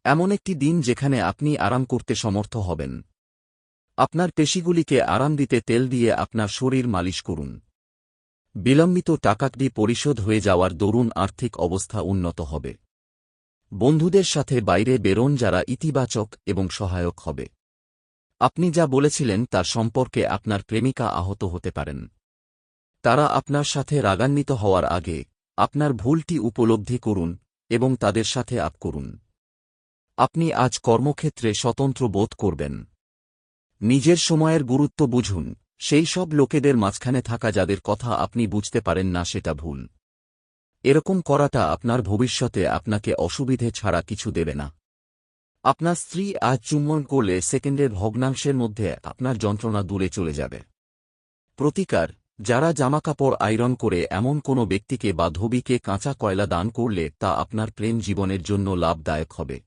এমন একটি দিন যেখানে আপনি আরাম করতে সমর্থ হবেন। আপনার পেশিগুলিকে আরাম দিতে তেল দিয়ে আপনার শরীর মালিশ করুন। বিলম্বিত টাকাটি পরিশোধ হয়ে যাওয়ার দরুন আর্থিক অবস্থা উন্নত হবে। বন্ধুদের সাথে বাইরে বেরোন যারা ইতিবাচক এবং সহায়ক হবে। আপনি যা বলেছিলেন তার সম্পর্কে আপনার প্রেমিকা আহত হতে পারেন। তারা আপনার সাথে রাগান্বিত হওয়ার আগে আপনার ভুলটি উপলব্ধি করুন এবং তাদের সাথে আপ করুন। আপনি আজ কর্মক্ষেত্রে স্বতন্ত্র বোধ করবেন। নিজের সময়ের গুরুত্ব বুঝুন। সেই সব লোকেদের মাঝখানে থাকা যাদের কথা আপনি বুঝতে পারেন না সেটা ভুল। এরকম করাটা আপনার ভবিষ্যতে আপনাকে অসুবিধে ছাড়া কিছু দেবে না। আপনার স্ত্রী আজ চুম্বন করলে সেকেন্ডের ভগ্নাংশের মধ্যে আপনার যন্ত্রণা দূরে চলে যাবে। প্রতিকার: যারা জামাকাপড় আয়রন করে এমন কোনো ব্যক্তিকে বা ধোবিকে কাঁচা কয়লা দান করলে তা আপনার প্রেম জীবনের জন্য লাভদায়ক হবে।